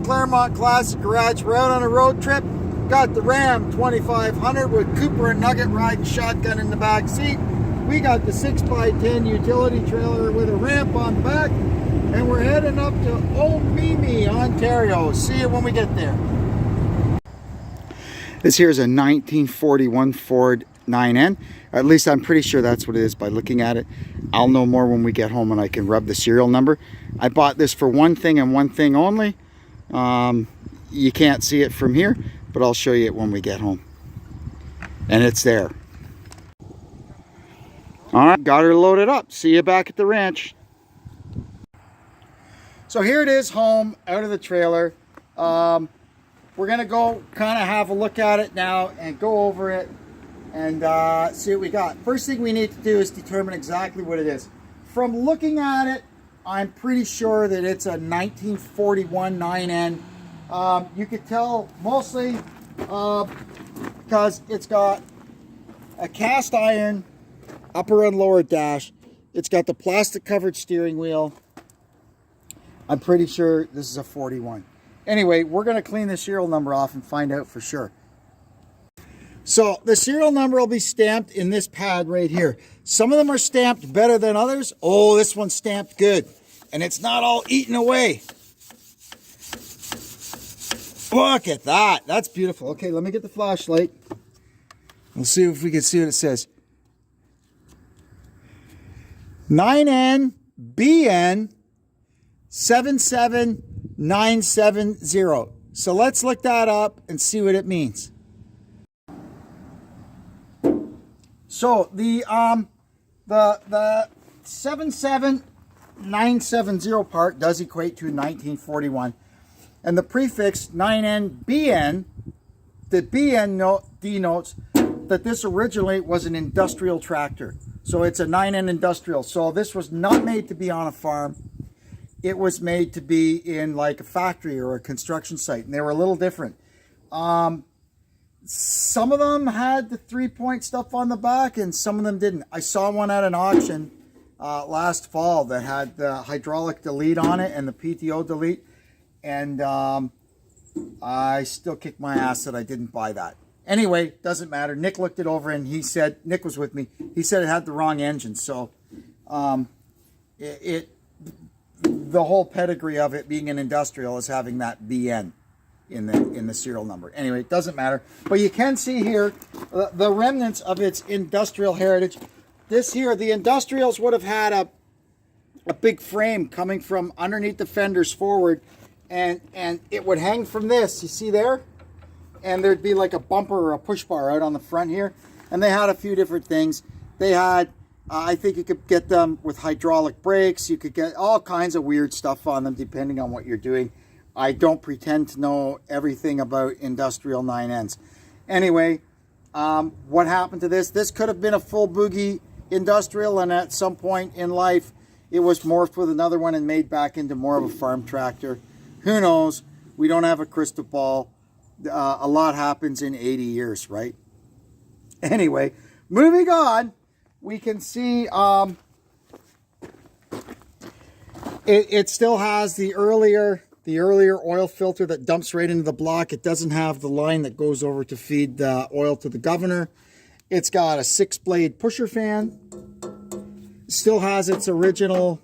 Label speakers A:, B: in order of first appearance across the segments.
A: Claremont Classic Garage. We're out on a road trip. Got the Ram 2500 with Cooper and Nugget riding shotgun in the back seat. We got the 6x10 utility trailer with a ramp on the back. And we're heading up to Old Mimi, Ontario. See you when we get there. This here is a 1941 Ford 9N. At least I'm pretty sure that's what it is by looking at it. I'll know more when we get home and I can rub the serial number. I bought this for one thing and one thing only. You can't see it from here, but I'll show you it when we get home. And it's there. All right, got her loaded up. See you back at the ranch. So here it is home, out of the trailer. We're gonna go kind of have a look at it now and go over it and see what we got. First thing we need to do is determine exactly what it is. From looking at it, I'm pretty sure that it's a 1941 9N. You could tell mostly because it's got a cast iron upper and lower dash. It's got the plastic covered steering wheel. I'm pretty sure this is a 41. Anyway, we're going to clean the serial number off and find out for sure. So the serial number will be stamped in this pad right here. Some of them are stamped better than others. Oh, this one's stamped good. And it's not all eaten away. Look at that. That's beautiful. Okay, let me get the flashlight. We'll see if we can see what it says. 9N BN 77970. So let's look that up and see what it means. So the 77970 part does equate to 1941, and the prefix 9NBN, the BN denotes that this originally was an industrial tractor. So it's a 9N industrial. So this was not made to be on a farm. It was made to be in like a factory or a construction site, and they were a little different. Some of them had the 3-point stuff on the back, and some of them didn't. I saw one at an auction last fall that had the hydraulic delete on it and the PTO delete, and I still kick my ass that I didn't buy that. Anyway, doesn't matter. Nick looked it over and he said, Nick was with me, he said it had the wrong engine. So the whole pedigree of it being an industrial is having that BN in the serial number. Anyway, it doesn't matter. But you can see here the remnants of its industrial heritage. This here, the industrials would have had a big frame coming from underneath the fenders forward, and it would hang from this, you see there? And there'd be like a bumper or a push bar out on the front here. And they had a few different things. They had, I think you could get them with hydraulic brakes. You could get all kinds of weird stuff on them depending on what you're doing. I don't pretend to know everything about industrial 9Ns. Anyway, what happened to this? This could have been a full boogie industrial, and at some point in life, it was morphed with another one and made back into more of a farm tractor. Who knows? We don't have a crystal ball. A lot happens in 80 years, right? Anyway, moving on, we can see it still has the earlier oil filter that dumps right into the block. It doesn't have the line that goes over to feed the oil to the governor. It's got a 6-blade pusher fan. Still has its original.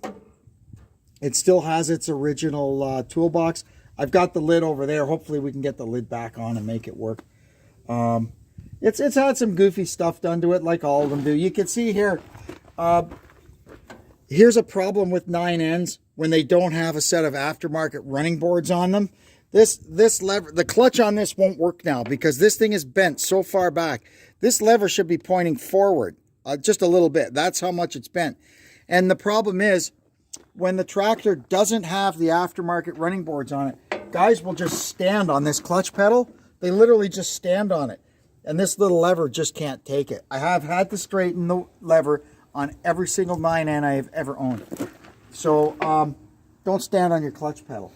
A: It still has its original toolbox. I've got the lid over there. Hopefully we can get the lid back on and make it work. It's had some goofy stuff done to it, like all of them do. You can see here. Here's a problem with 9Ns when they don't have a set of aftermarket running boards on them. This lever, the clutch on this won't work now because this thing is bent so far back. This lever should be pointing forward just a little bit. That's how much it's bent. And the problem is, when the tractor doesn't have the aftermarket running boards on it, guys will just stand on this clutch pedal. They literally just stand on it. And this little lever just can't take it. I have had to straighten the lever on every single 9N I have ever owned. So don't stand on your clutch pedal.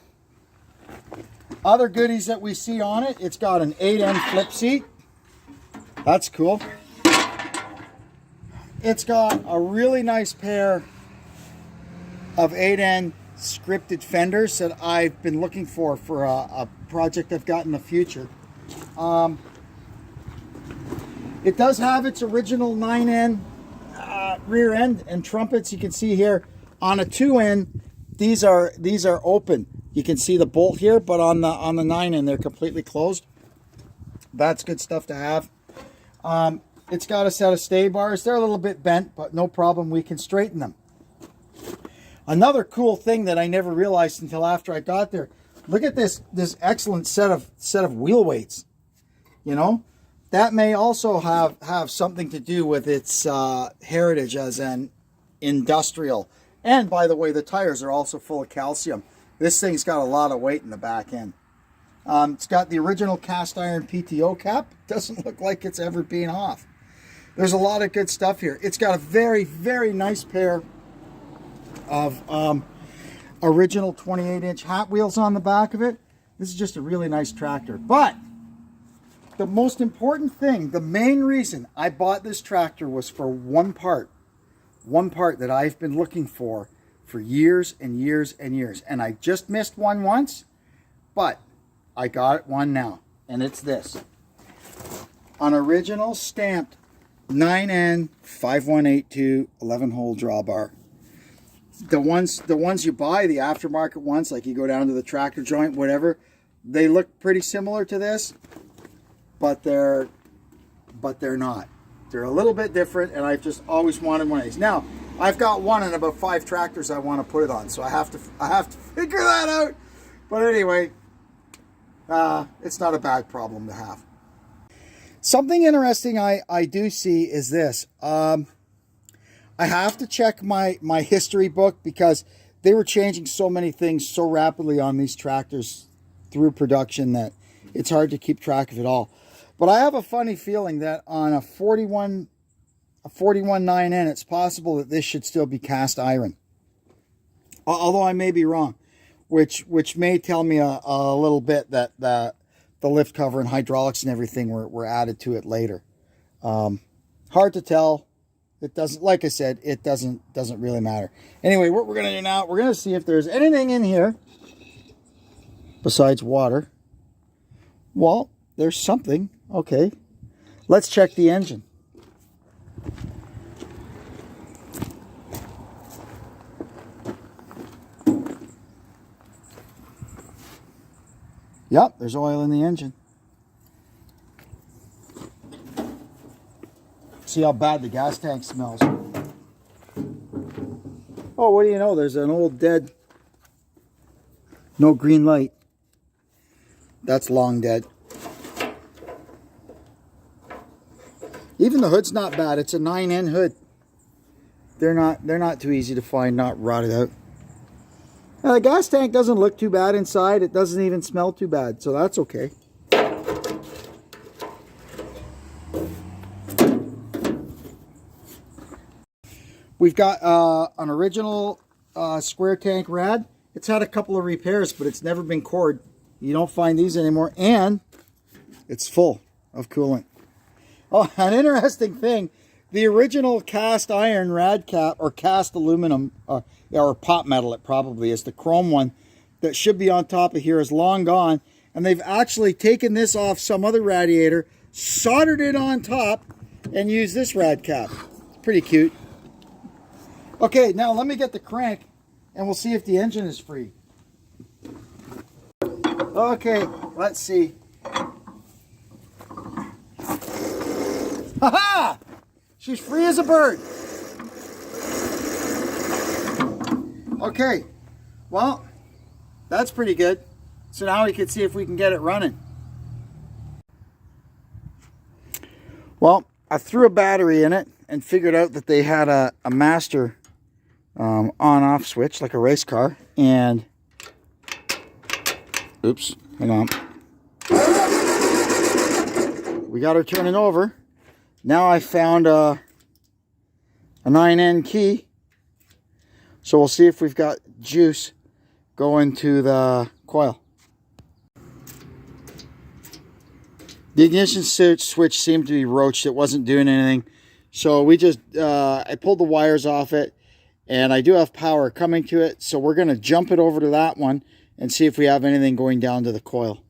A: Other goodies that we see on it, it's got an 8N flip seat. That's cool. It's got a really nice pair of 8N scripted fenders that I've been looking for a project I've got in the future. It does have its original 9N rear end and trumpets. You can see here on a 2N, these are open. You can see the bolt here, but on the 9N they're completely closed. That's good stuff to have. It's got a set of stay bars. They're a little bit bent, but no problem. We can straighten them. Another cool thing that I never realized until after I got there. Look at this excellent set of wheel weights. You know, that may also have something to do with its heritage as an industrial. And by the way, the tires are also full of calcium. This thing's got a lot of weight in the back end. It's got the original cast iron PTO cap. Doesn't look like it's ever been off. There's a lot of good stuff here. It's got a very, very nice pair of original 28-inch Hot Wheels on the back of it. This is just a really nice tractor. But the most important thing, the main reason I bought this tractor was for one part that I've been looking for years and years and years. And I just missed one once, but I got one now. And it's this. An original stamped 9N 5182 11-hole drawbar. The ones you buy, the aftermarket ones, like you go down to the tractor joint, whatever, they look pretty similar to this, but they're not. They're a little bit different, and I've just always wanted one of these. Now, I've got one in about 5 tractors I want to put it on, so I have to figure that out. But anyway, it's not a bad problem to have. Something interesting I do see is this. I have to check my history book because they were changing so many things so rapidly on these tractors through production that it's hard to keep track of it all. But I have a funny feeling that on a 41 9N, it's possible that this should still be cast iron. Although I may be wrong, which may tell me a little bit that the lift cover and hydraulics and everything were added to it later. Hard to tell. It doesn't, like I said, it doesn't really matter. Anyway, what we're going to do now, we're going to see if there's anything in here besides water. Well, there's something. Okay. Let's check the engine. Yep, there's oil in the engine. See how bad the gas tank smells. Oh, what do you know? There's an old dead, no green light. That's long dead. Even the hood's not bad. It's a 9N hood. They're not too easy to find, not rotted out. Now, the gas tank doesn't look too bad inside. It doesn't even smell too bad, so that's okay. We've got an original square tank rad. It's had a couple of repairs, but it's never been cored. You don't find these anymore, and it's full of coolant. Oh, an interesting thing, the original cast iron rad cap, or cast aluminum, or pot metal it probably is, the chrome one that should be on top of here is long gone, and they've actually taken this off some other radiator, soldered it on top, and used this rad cap. Pretty cute. Okay, now let me get the crank and we'll see if the engine is free. Okay, let's see. Ha-ha! She's free as a bird. Okay, well, that's pretty good. So now we can see if we can get it running. Well, I threw a battery in it and figured out that they had a master on-off switch like a race car, and oops, hang on, we got her turning over. Now I found a 9N key, so we'll see if we've got juice going to the coil. The ignition switch seemed to be roached. It wasn't doing anything, so we just I pulled the wires off it, And I do have power coming to it, so we're going to jump it over to that one and see if we have anything going down to the coil.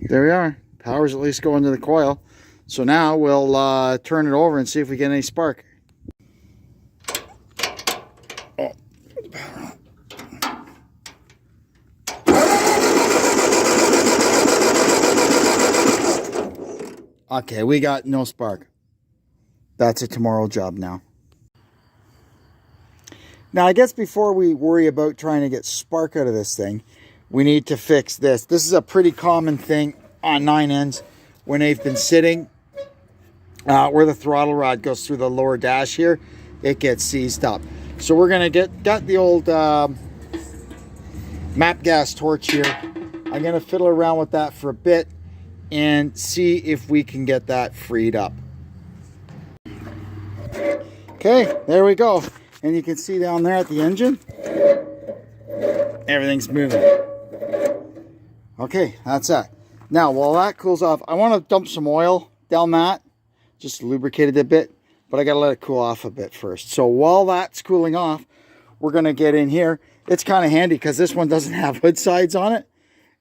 A: There we are. Power's at least going to the coil. So now we'll turn it over and see if we get any spark. Oh. Okay, we got no spark. That's a tomorrow job now. Now, I guess before we worry about trying to get spark out of this thing, we need to fix this. This is a pretty common thing on 9Ns when they've been sitting where the throttle rod goes through the lower dash here. It gets seized up. So we're going to got the old map gas torch here. I'm going to fiddle around with that for a bit and see if we can get that freed up. Okay, there we go. And you can see down there at the engine, everything's moving. Okay, that's that. Now, while that cools off, I want to dump some oil down that, just lubricate it a bit, but I got to let it cool off a bit first. So while that's cooling off, we're going to get in here. It's kind of handy because this one doesn't have hood sides on it,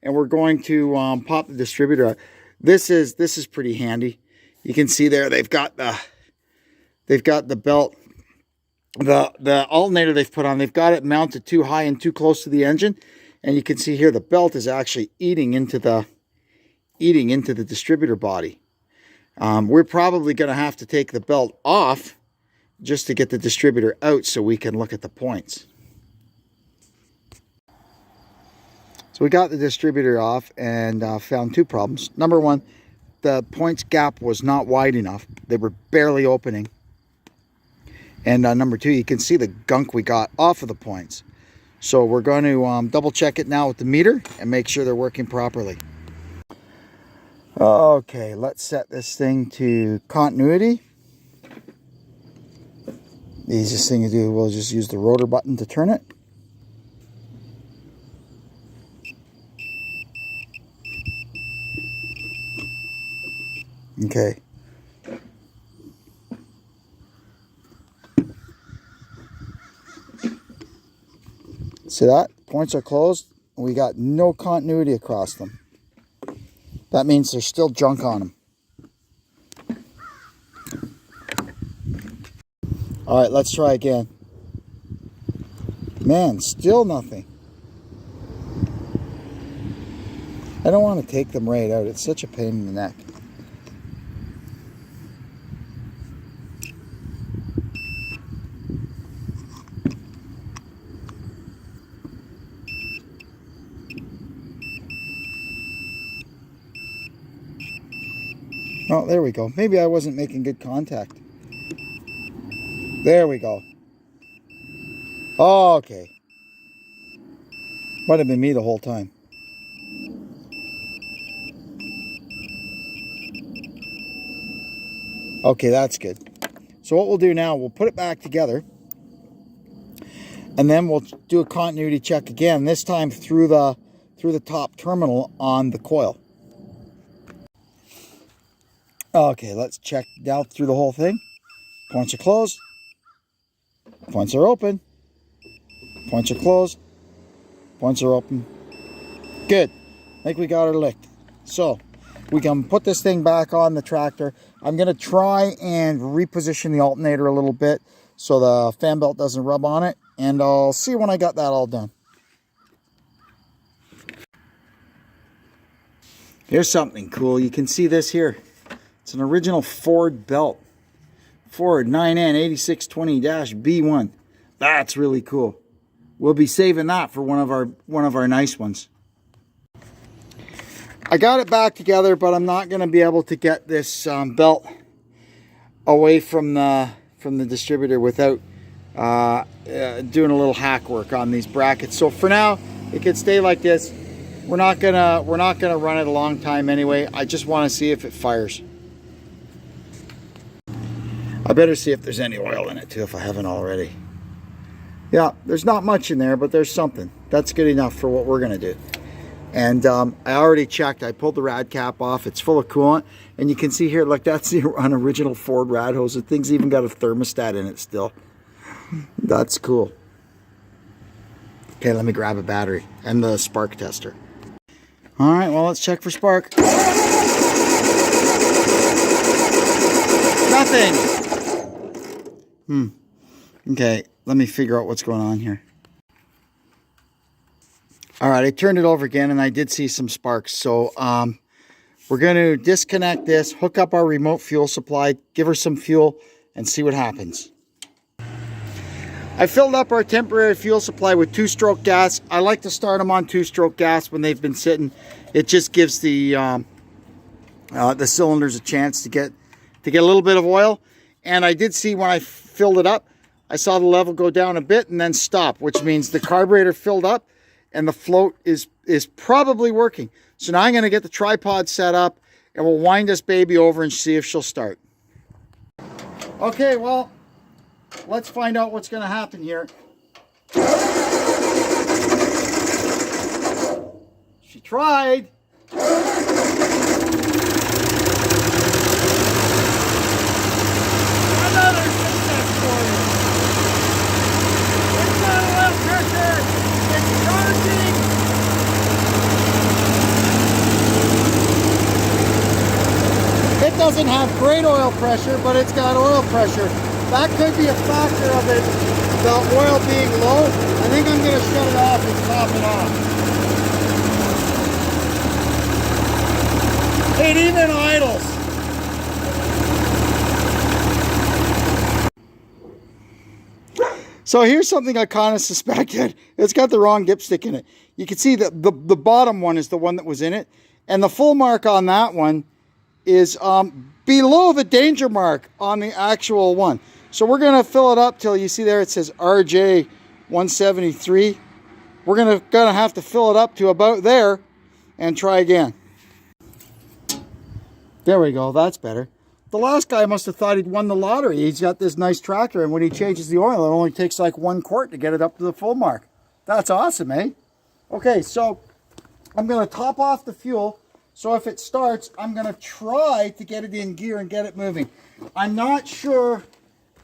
A: and we're going to pop the distributor out. This is pretty handy. You can see there they've got the belt, the alternator they've put on. They've got it mounted too high and too close to the engine, and you can see here the belt is actually eating into the distributor body. We're probably going to have to take the belt off just to get the distributor out so we can look at the points. So we got the distributor off and found two problems. Number one, the points gap was not wide enough. They were barely opening. And number two, you can see the gunk we got off of the points. So we're going to double check it now with the meter and make sure they're working properly. Okay, let's set this thing to continuity. The easiest thing to do, we'll just use the rotor button to turn it. Okay. See that? Points are closed. We got no continuity across them. That means there's still junk on them. All right, let's try again. Man, still nothing. I don't want to take them right out. It's such a pain in the neck. Oh, there we go. Maybe I wasn't making good contact. There we go. Oh, okay. Might have been me the whole time. Okay, that's good. So what we'll do now, we'll put it back together. And then we'll do a continuity check again, this time through the top terminal on the coil. Okay, let's check down through the whole thing. Points are closed. Points are open. Points are closed. Points are open. Good. I think we got her licked. So, we can put this thing back on the tractor. I'm going to try and reposition the alternator a little bit so the fan belt doesn't rub on it. And I'll see when I got that all done. Here's something cool. You can see this here. It's an original Ford belt. Ford 9N8620-B1. That's really cool. We'll be saving that for one of our nice ones. I got it back together, but I'm not going to be able to get this belt away from the distributor without doing a little hack work on these brackets. So for now, it can stay like this. We're not gonna run it a long time anyway. I just want to see if it fires. I better see if there's any oil in it too, if I haven't already. Yeah, there's not much in there, but there's something. That's good enough for what we're gonna do. And I already checked. I pulled the rad cap off. It's full of coolant. And you can see here, look, that's the original Ford rad hose. The thing's even got a thermostat in it still. That's cool. Okay, let me grab a battery and the spark tester. All right, well, let's check for spark. Nothing. Okay, let me figure out what's going on here. All right, I turned it over again and I did see some sparks. So we're going to disconnect this, hook up our remote fuel supply, give her some fuel, and see what happens. I filled up our temporary fuel supply with 2-stroke gas. I like to start them on 2-stroke gas when they've been sitting. It just gives the cylinders a chance to get a little bit of oil. And I did see when I filled it up, I saw the level go down a bit and then stop, which means the carburetor filled up and the float is probably working. So now I'm going to get the tripod set up and we'll wind this baby over and see if she'll start. Okay, well, let's find out what's going to happen here. She tried. Another success story. It's not oil pressure. It's charging. It doesn't have great oil pressure, but it's got oil pressure. That could be a factor of it, the oil being low. I think I'm going to shut it off and top it off. It even idles. So here's something I kind of suspected. It's got the wrong dipstick in it. You can see that the bottom one is the one that was in it. And the full mark on that one is below the danger mark on the actual one. So we're going to fill it up till you see there it says RJ 173. We're going to have to fill it up to about there and try again. There we go. That's better. The last guy must have thought he'd won the lottery. He's got this nice tractor, and when he changes the oil, it only takes like 1 quart to get it up to the full mark. That's awesome, eh? Okay, so I'm going to top off the fuel. So if it starts, I'm going to try to get it in gear and get it moving. I'm not sure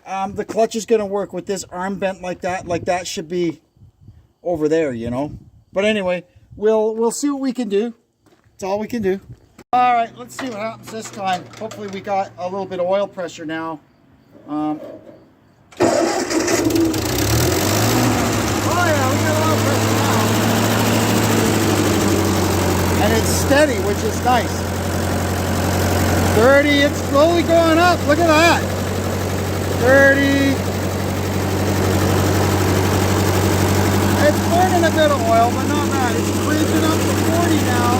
A: the clutch is going to work with this arm bent like that. Like that should be over there, you know. But anyway, we'll see what we can do. That's all we can do. All right, let's see what happens this time. Hopefully we got a little bit of oil pressure now. Oh yeah, we got oil pressure now. And it's steady, which is nice. 30, it's slowly going up. Look at that. 30. It's burning a bit of oil, but not bad. It's creeping up to 40 now.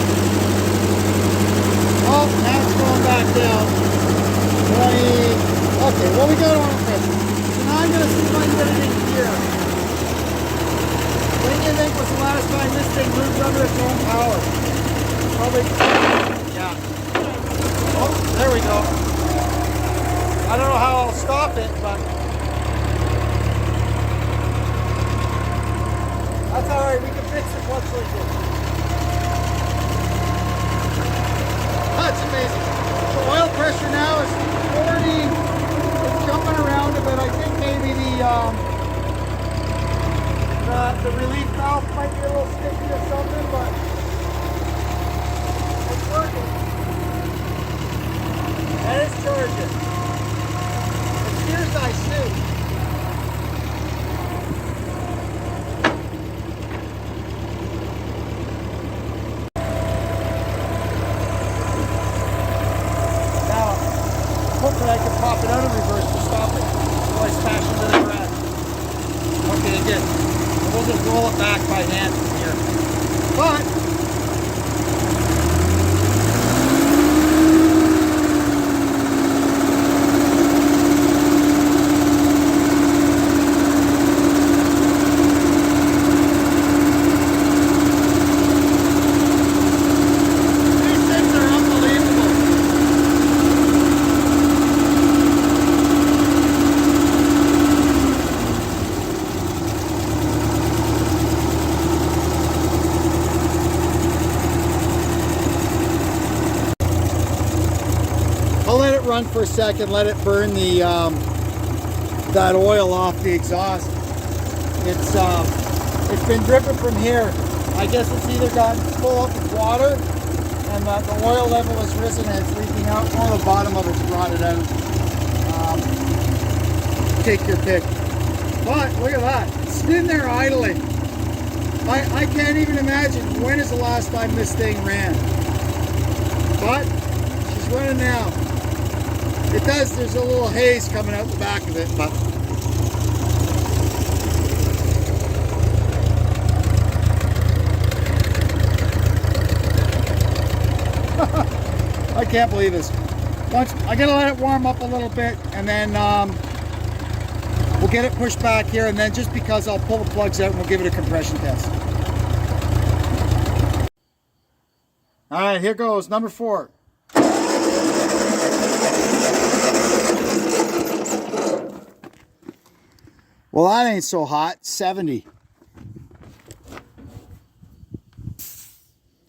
A: Oh, now it's going back down. 20. Okay, well we got oil pressure. So now I'm going to see if I can get it in gear. When do you think was the last time this thing moved under its own power? Probably, yeah. Oh, there we go. I don't know how I'll stop it, but that's all right. We can fix the clutch like this. That's amazing. So oil pressure now is 40. It's jumping around a bit. I think maybe the relief valve might be a little sticky or something, but it's working. And it's charging. It steers nice too. Now, hopefully I can pop it out of reverse to stop it. So I smash into the grass. Okay, good. We'll just roll it back by hand from here. But run for a second, let it burn the that oil off the exhaust. It's been dripping from here. I guess it's either gotten full up with water and the oil level has risen and it's leaking out, or the bottom of it's rotted out. Take your pick. But look at that, it's sitting there idling. I can't even imagine when is the last time this thing ran. But she's running now. It does, there's a little haze coming out the back of it, but I can't believe this. I gotta let it warm up a little bit, and then we'll get it pushed back here, and then just because I'll pull the plugs out and we'll give it a compression test. All right, here goes number 4. Well, that ain't so hot. 70.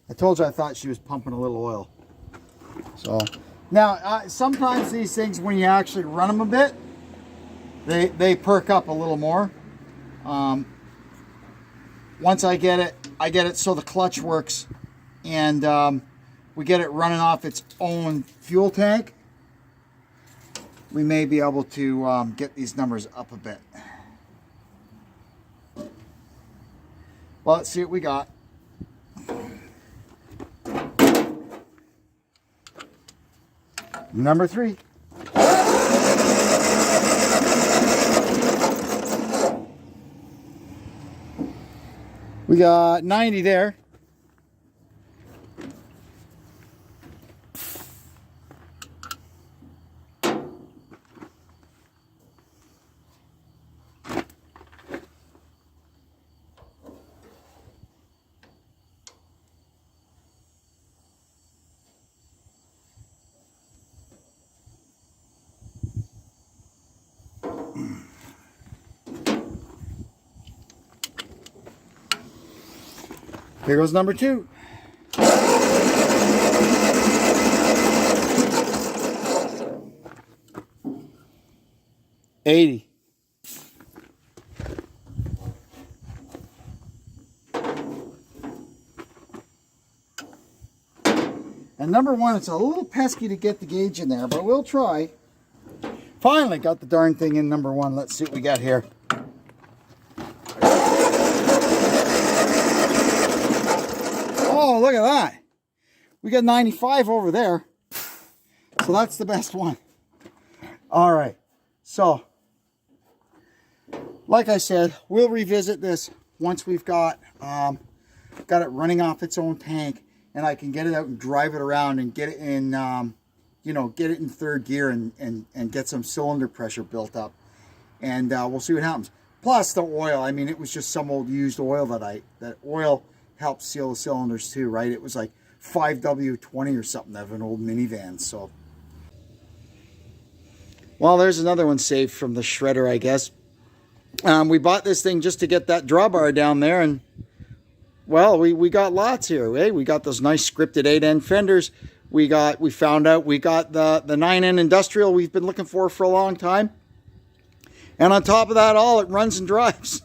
A: I told you I thought she was pumping a little oil. So now, sometimes these things, when you actually run them a bit, they perk up a little more. Once I get it so the clutch works, and we get it running off its own fuel tank, we may be able to get these numbers up a bit. Well, let's see what we got. Number 3. We got 90 there. Here goes number 2. $80. And number 1, it's a little pesky to get the gauge in there, but we'll try. Finally got the darn thing in number 1. Let's see what we got here. Oh, look at that. We got 95 over there. So that's the best one. All right. So, like I said, we'll revisit this once we've got it running off its own tank, and I can get it out and drive it around and get it in, get it in 3rd gear and get some cylinder pressure built up. And we'll see what happens. Plus the oil. I mean, it was just some old used oil that oil helps seal the cylinders too, right? It was like 5W20 or something of an old minivan. So, well, there's another one saved from the shredder, I guess. We bought this thing just to get that drawbar down there, and well, we got lots here. Eh? We got those nice scripted 8-end fenders. We found out we got the 9-end industrial we've been looking for a long time. And on top of that all, it runs and drives.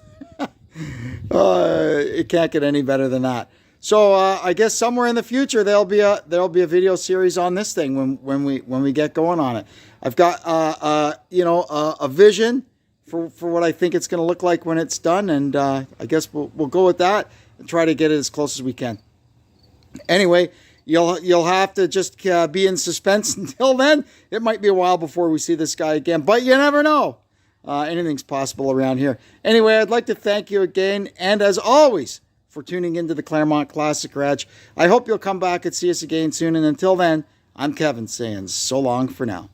A: It can't get any better than that. So I guess somewhere in the future there'll be a video series on this thing when we get going on it. I've got a vision for what I think it's going to look like when it's done, and I guess we'll go with that and try to get it as close as we can. Anyway, you'll have to just be in suspense until then. It might be a while before we see this guy again, but you never know. Anything's possible around here. Anyway, I'd like to thank you again, and as always, for tuning into the Claremont Classic Garage. I hope you'll come back and see us again soon, and until then, I'm Kevin saying so long for now.